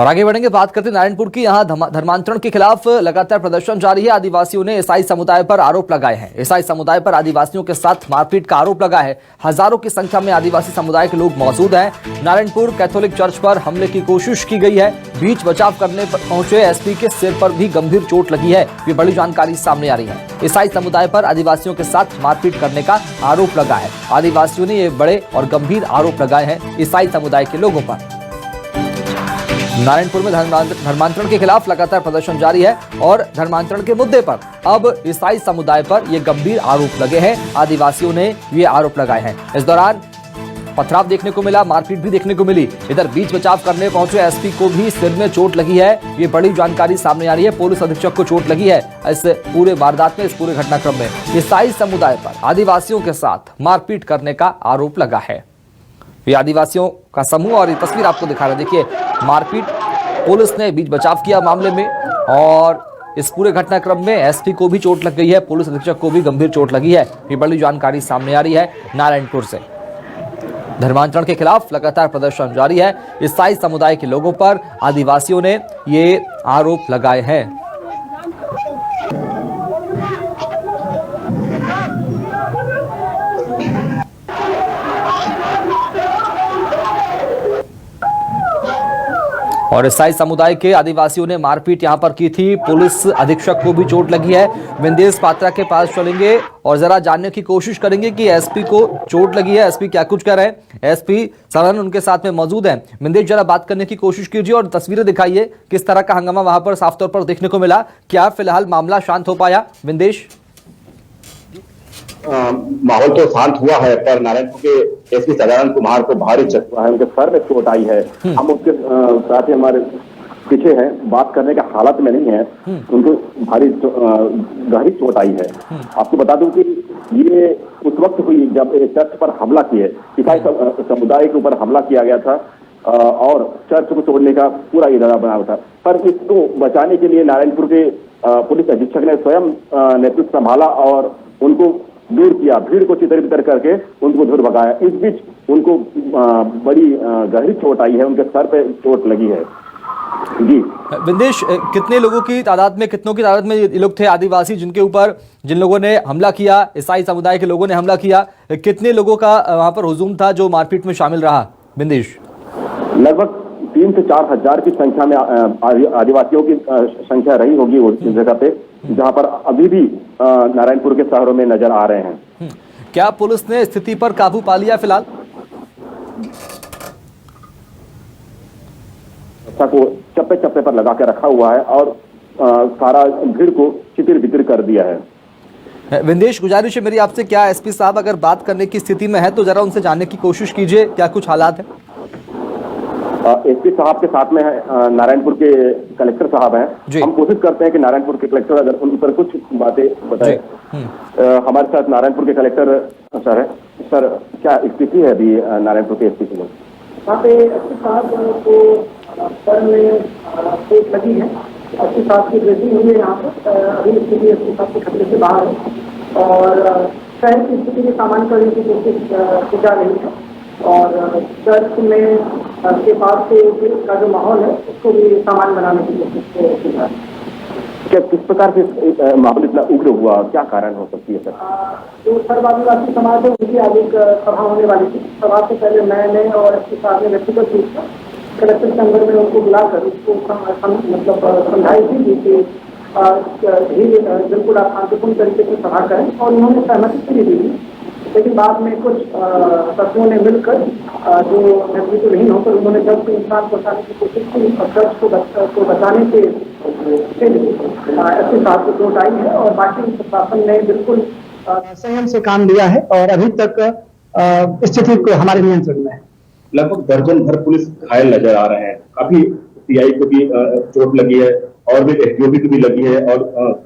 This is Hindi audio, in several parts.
और आगे बढ़ेंगे, बात करते हैं नारायणपुर की। यहाँ धर्मांतरण के खिलाफ लगातार प्रदर्शन जारी है। आदिवासियों ने ईसाई समुदाय पर आरोप लगाए हैं। ईसाई समुदाय पर आदिवासियों के साथ मारपीट का आरोप लगा है। हजारों की संख्या में आदिवासी समुदाय के लोग मौजूद हैं। नारायणपुर कैथोलिक चर्च पर हमले की कोशिश की गई है। बीच बचाव करने पर पहुंचे एसपी के सिर पर भी गंभीर चोट लगी है। ये बड़ी जानकारी सामने आ रही है। ईसाई समुदाय पर आदिवासियों के साथ मारपीट करने का आरोप लगा है। आदिवासियों ने ये बड़े और गंभीर आरोप लगाए हैं ईसाई समुदाय के लोगों पर। नारायणपुर में धर्मांतरण के खिलाफ लगातार प्रदर्शन जारी है और धर्मांतरण के मुद्दे पर अब ईसाई समुदाय पर ये गंभीर आरोप लगे हैं। आदिवासियों ने ये आरोप लगाए हैं। इस दौरान पथराव देखने को मिला, मारपीट भी देखने को मिली। इधर बीच बचाव करने पहुंचे एसपी को भी सिर में चोट लगी है। ये बड़ी जानकारी सामने आ रही है। पुलिस अधीक्षक को चोट लगी है इस पूरे वारदात में, इस पूरे घटनाक्रम में। ईसाई समुदाय पर आदिवासियों के साथ मारपीट करने का आरोप लगा है। ये आदिवासियों का समूह और ये तस्वीर आपको दिखा रहे हैं। देखिए, मारपीट, पुलिस ने बीच बचाव किया मामले में और इस पूरे घटनाक्रम में एसपी को भी चोट लग गई है। पुलिस अधीक्षक को भी गंभीर चोट लगी है। ये बड़ी जानकारी सामने आ रही है नारायणपुर से। धर्मांतरण के खिलाफ लगातार प्रदर्शन जारी है। ईसाई समुदाय के लोगों पर आदिवासियों ने ये आरोप लगाए हैं। और ईसाई समुदाय के आदिवासियों ने मारपीट यहां पर की थी। पुलिस अधीक्षक को भी चोट लगी है। विंदेश पात्रा के पास चलेंगे और जरा जानने की कोशिश करेंगे कि एसपी को चोट लगी है, एसपी क्या कुछ कर रहे हैं। एसपी सरन उनके साथ में मौजूद हैं। विंदेश, जरा बात करने की कोशिश कीजिए और तस्वीरें दिखाइए, किस तरह का हंगामा वहां पर साफ तौर पर देखने को मिला। क्या फिलहाल मामला शांत हो पाया? विंदेश, माहौल तो शांत हुआ है, पर नारायणपुर के एसपी सदानंद कुमार को भारी चोट हुआ है। उनके सर में चोट आई है। हम उसके साथ ही हमारे पीछे हैं, बात करने के हालत में नहीं है। उनको भारी गहरी चोट आई है। आपको बता दूं कि ये उस वक्त हुई जब चर्च पर हमला किए, ईसाई समुदाय के ऊपर हमला किया गया था और चर्च को तोड़ने का पूरा इरादा बना हुआ था। पर इसको बचाने के लिए नारायणपुर के पुलिस अधीक्षक ने स्वयं नेतृत्व संभाला और उनको दूर किया, भीड़ को चितर बितर करके उनको दूर भगाया। इस बीच उनको बड़ी गहरी चोट आई है, उनके सर पे चोट लगी है। जी विंदेश, कितने लोगों की तादाद में, कितनों की तादाद में ये लोग थे आदिवासी जिन लोगों ने हमला किया, ईसाई समुदाय के लोगों ने हमला किया? कितने लोगों का वहां पर हुजूम था जो मारपीट में शामिल रहा? विंदेश, लगभग 3 से 4 हजार की संख्या में आदिवासियों की संख्या रही होगी उस जगह पे, जहां पर अभी भी नारायणपुर के शहरों में नजर आ रहे हैं। क्या पुलिस ने स्थिति पर काबू पा लिया फिलहाल? को चप्पे चप्पे पर लगा के रखा हुआ है और सारा भीड़ को चितिर बितिर कर दिया है। विंदेश, गुजारिश है मेरी आपसे, क्या एसपी साहब अगर बात करने की स्थिति में है तो जरा उनसे जानने की कोशिश कीजिए, क्या कुछ हालात है? एसपी साहब के साथ में नारायणपुर के कलेक्टर साहब हैं। हम कोशिश करते हैं कि नारायणपुर के कलेक्टर अगर उन पर कुछ बातें बताए। हमारे साथ नारायणपुर के कलेक्टर सर है। सर, क्या स्थिति है अभी नारायणपुर के एसपी से? वहाँ पे एसपी साहब को सर में चोट लगी है। एसपी साहब की ड्रेसिंग हुई है यहाँ पर। अभी स्थिति एसपी साहब के खतरे से बाहर है और शहर की स्थिति को सामान्य करने की कोशिश की जा रही है और चर्च में के पास से का जो माहौल है उसको भी सामान्य बनाने की कोशिश की जा रही है। क्या किस प्रकार से माहौल इतना उग्र हुआ, क्या कारण हो सकती है सर? जो सर्व आदिवासी समाज है उनकी आज एक सभा होने वाली थी। सभा से पहले मैंने और एसपी साहब ने व्यक्तिगत रूप से कलेक्टर के अंदर में उनको बुलाकर उसको मतलब समझाई थी कि बिल्कुल आप शांतिपूर्ण तरीके से सभा करें और उन्होंने सहमति भी दी। लेकिन बाद में कुछ तत्वों ने मिलकर जो नेतृत्व नहीं होकर उन्होंने जब से इंसान बचाने की कोशिश की और चर्च को बचाने के एसपी साहब को चोट आई है और बाकी प्रशासन ने बिल्कुल संयम से काम लिया है और अभी तक स्थिति को हमारे नियंत्रण में है। लगभग दर्जन भर पुलिस घायल नजर आ रहे हैं। काफी सीआई को भी चोट लगी है और भी एसडीओपी को भी लगी है और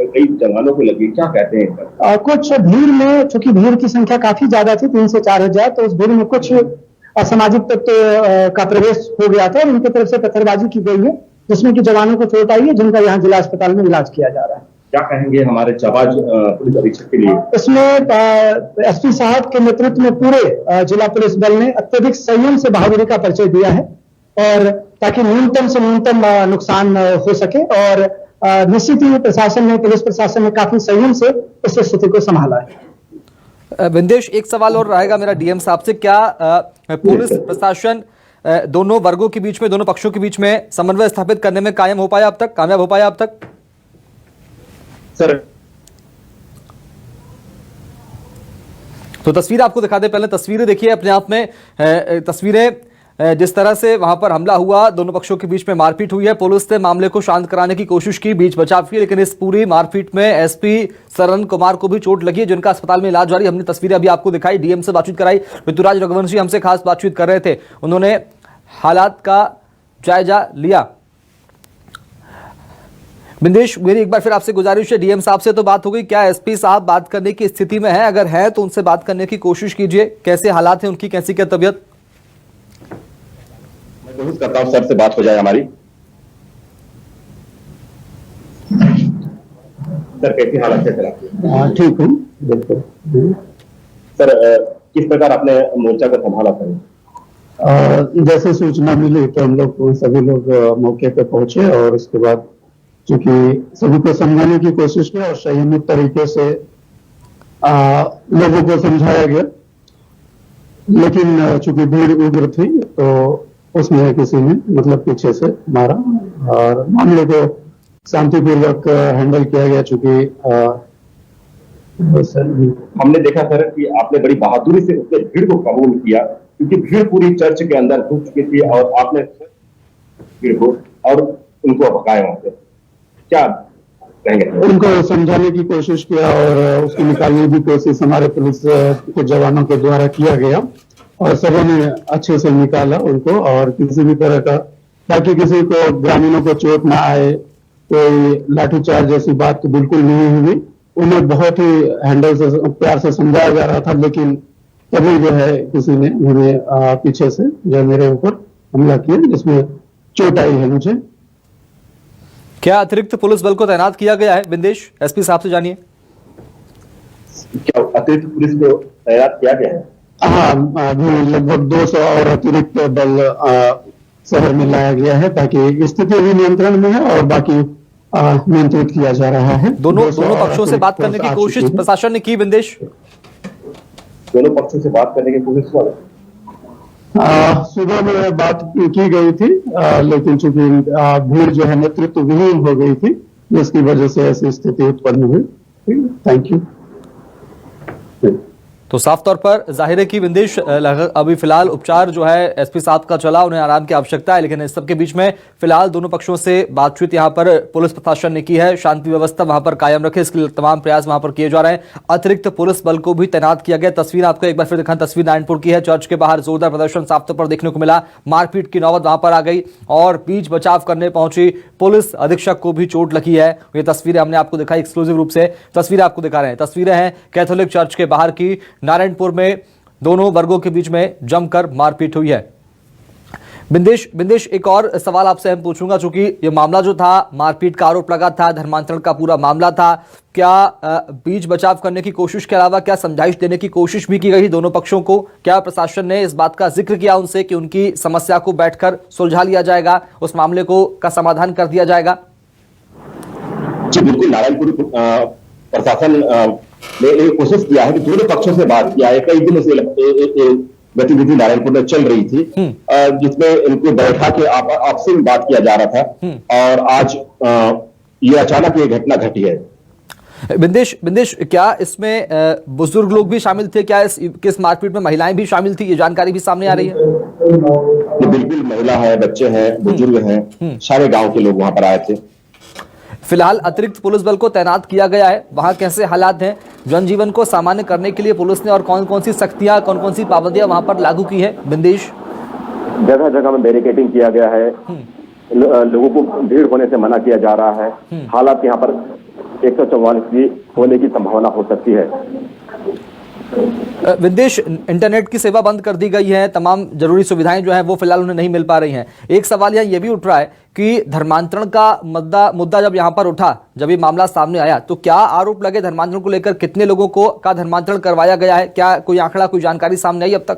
कई जवानों को लगी। क्या कहते हैं? कुछ भीड़ में, चूंकि भीड़ की संख्या काफी ज्यादा थी, 3 से 4 हजार, तो उस भीड़ में कुछ असामाजिक तत्व का प्रवेश हो गया था और उनकी तरफ से पत्थरबाजी की गई है, जिसमें कि जवानों को चोट आई है, जिनका यहाँ जिला अस्पताल में इलाज किया जा रहा है। क्या कहेंगे हमारे जाबाज पुलिस अधीक्षक के लिए? इसमें एसपी साहब के नेतृत्व में पूरे जिला पुलिस बल ने अत्यधिक संयम से बहादुरी का परिचय दिया है और ताकि न्यूनतम से न्यूनतम नुकसान हो सके। और निश्चित ही प्रशासन ने, पुलिस प्रशासन ने काफी संयम से इस स्थिति को संभाला है। विंदेश, एक सवाल और रहेगा मेरा डीएम साहब से, क्या पुलिस प्रशासन दोनों वर्गों के बीच में, दोनों पक्षों के बीच में समन्वय स्थापित करने में कामयाब हो पाया अब तक? सर, तो तस्वीर आपको दिखा दे, पहले तस्वीरें देखिए अपने आप में। तस्वीरें जिस तरह से वहां पर हमला हुआ, दोनों पक्षों के बीच में मारपीट हुई है, पुलिस ने मामले को शांत कराने की कोशिश की, बीच बचाव की, लेकिन इस पूरी मारपीट में एसपी सरन कुमार को भी चोट लगी है, जिनका अस्पताल में इलाज जारी। हमने तस्वीरें अभी आपको दिखाई, डीएम से बातचीत कराई, ऋतुराज रघुवंशी हमसे खास बातचीत कर रहे थे, उन्होंने हालात का जायजा लिया। बिंदेश, मेरी एक बार फिर आपसे गुजारिश है, डीएम साहब से तो बात हो गई, क्या एसपी साहब बात करने की स्थिति में है? अगर है तो उनसे बात करने की कोशिश कीजिए, कैसे हालात हैं उनकी, कैसी क्या तबीयत? मैं कोशिश करता हूं सर से बात हो जाए हमारी। सर, कैसी हालत है सर आपकी? ठीक हूँ, बिल्कुल। सर, किस प्रकार आपने मोर्चा को संभाला सर? जैसे सूचना मिली तो हम लोग सभी लोग मौके पे पहुंचे और उसके बाद चूंकि सभी को समझाने की कोशिश की और संयमित तरीके से लोगों को समझाया गया, लेकिन चूंकि भीड़ उग्र थी तो उसमें किसी ने मतलब पीछे से मारा और मामले को शांतिपूर्वक हैंडल किया गया। चूंकि हमने देखा सर कि आपने बड़ी बहादुरी से उसने भीड़ को काबू में किया, क्योंकि भीड़ पूरी चर्च के अंदर घुस चुकी थी और आपने भीड़ को और उनको भगाया वहां से। क्या कहेंगे? उनको समझाने की कोशिश किया और उसको निकालने की कोशिश हमारे पुलिस के जवानों के द्वारा किया गया और सबों ने अच्छे से निकाला उनको, और किसी भी तरह का, ताकि किसी को, ग्रामीणों को चोट ना आए, कोई लाठीचार्ज जैसी बात तो बिल्कुल नहीं हुई। उन्हें बहुत ही हैंडल से, प्यार से समझाया जा रहा था, लेकिन तभी जो है किसी ने उन्हें पीछे से जो मेरे ऊपर हमला किया, जिसमें चोट आई है मुझे। क्या अतिरिक्त पुलिस बल को तैनात किया गया है? बिंदेश, एसपी साहब से जानिए। क्या अतिरिक्त पुलिस को तैनात किया गया है? हाँ, अभी लगभग 200 और अतिरिक्त बल शहर में लाया गया है, ताकि स्थिति अभी नियंत्रण में है और बाकी नियंत्रित किया जा रहा है। दोनों पक्षों से बात करने की कोशिश प्रशासन ने की? बिंदेश, दोनों पक्षों से बात करने की कोशिश हुआ? सुबह में बात की गई थी, लेकिन चूंकि भीड़ जो है नेतृत्व विहीन हो गई थी, जिसकी वजह से ऐसी स्थिति उत्पन्न हुई। Thank you. तो साफ तौर पर जाहिर है कि विंदेश अभी फिलहाल उपचार जो है एसपी साहब का चला, उन्हें आराम की आवश्यकता है, लेकिन इस सबके बीच में फिलहाल दोनों पक्षों से बातचीत यहां पर पुलिस प्रशासन ने की है, शांति व्यवस्था वहां पर कायम रखे, इसके लिए तमाम प्रयास वहां पर किए जा रहे हैं। अतिरिक्त पुलिस बल को भी तैनात किया गया। तस्वीर आपको एक बार फिर दिखाएं, तस्वीर नारायणपुर की है, चर्च के बाहर जोरदार प्रदर्शन साफ तौर पर देखने को मिला, मारपीट की नौबत वहां पर आ गई और बीच बचाव करने पहुंची पुलिस अधीक्षक को भी चोट लगी है। ये तस्वीरें हमने आपको दिखाई एक्सक्लूसिव रूप से, तस्वीरें आपको दिखा रहे हैं, तस्वीरें हैं कैथोलिक चर्च के बाहर की, नारायणपुर में दोनों वर्गों के बीच में जमकर मारपीट हुई है। बिंदेश, एक और सवाल आपसे हम पूछूंगा, चूंकि ये मामला जो था, मारपीट का आरोप लगा था, धर्मांतरण का पूरा मामला था, क्या बीच बचाव करने की कोशिश के अलावा क्या समझाइश देने की कोशिश भी की गई दोनों पक्षों को? क्या प्रशासन ने इस बात का जिक्र किया उनसे कि उनकी समस्या को बैठकर सुलझा लिया जाएगा, उस मामले को का समाधान कर दिया जाएगा? जी बिल्कुल, नारायणपुर प्रशासन ने कोशिश किया है कि दोनों पक्षों से बात किया है। कई दिनों से गतिविधि नारायणपुर में चल रही थी, जिसमें इनको बैठा के आपसी में बात किया जा रहा था और आज ये अचानक ये घटना घटी है। बिंदेश, क्या इसमें बुजुर्ग लोग भी शामिल थे? क्या किस मारपीट में महिलाएं भी शामिल थी? ये जानकारी भी सामने आ रही है। बिल्कुल, महिला है, बच्चे हैं, बुजुर्ग हैं, सारे गांव के लोग वहां पर आए थे। फिलहाल अतिरिक्त पुलिस बल को तैनात किया गया है, वहां कैसे हालात हैं? जनजीवन को सामान्य करने के लिए पुलिस ने और कौन कौन सी सख्तियां, कौन कौन सी पाबंदियां वहां पर लागू की है? बिंदेश, जगह जगह में बैरिकेडिंग किया गया है, लोगों को भीड़ होने से मना किया जा रहा है। हालात यहाँ पर 144 की होने की संभावना हो सकती है। विदेश, इंटरनेट की सेवा बंद कर दी गई है, तमाम जरूरी सुविधाएं जो हैं वो फिलहाल उन्हें नहीं मिल पा रही हैं। एक सवाल यहाँ ये भी उठ रहा है कि धर्मांतरण का मुद्दा जब यहाँ पर उठा, जब ये मामला सामने आया, तो क्या आरोप लगे धर्मांतरण को लेकर? कितने लोगों को का धर्मांतरण करवाया गया है? क्या कोई आंकड़ा, कोई जानकारी सामने आई अब तक?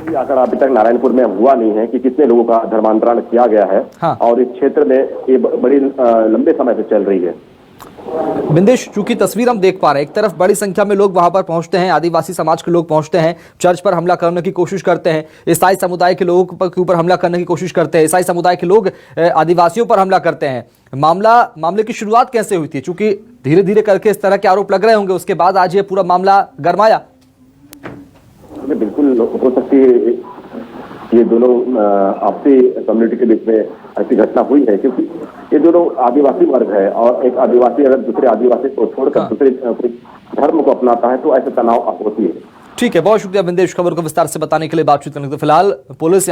कोई आंकड़ा अभी तक नारायणपुर में हुआ नहीं है कि कितने लोगों का धर्मांतरण किया गया है। हाँ। और इस क्षेत्र में ये बड़ी लंबे समय से चल रही है। बिंदेश, चूंकि तस्वीर हम देख पा रहे हैं, एक तरफ बड़ी संख्या में लोग वहां पर पहुंचते हैं, आदिवासी समाज के लोग पहुंचते हैं, चर्च पर हमला करने की कोशिश करते हैं, ईसाई समुदाय के लोगों के ऊपर हमला करने की कोशिश करते हैं, ईसाई समुदाय के लोग आदिवासियों पर हमला करते हैं। मामले की शुरुआत कैसे हुई थी? चूंकि धीरे धीरे करके इस तरह के आरोप लग रहे होंगे, उसके बाद आज ये पूरा मामला गरमाया। बिल्कुल हो सकती है ये दोनों आपसी कम्युनिटी के बीच में ऐसी घटना हुई है, क्योंकि ये दोनों आदिवासी वर्ग है और एक आदिवासी अगर दूसरे आदिवासी को छोड़कर दूसरे धर्म को अपनाता है तो ऐसे तनाव होती है। ठीक है, बहुत शुक्रिया बिंदेश, खबर को विस्तार से बताने के लिए, बातचीत करने के लिए। फिलहाल पुलिस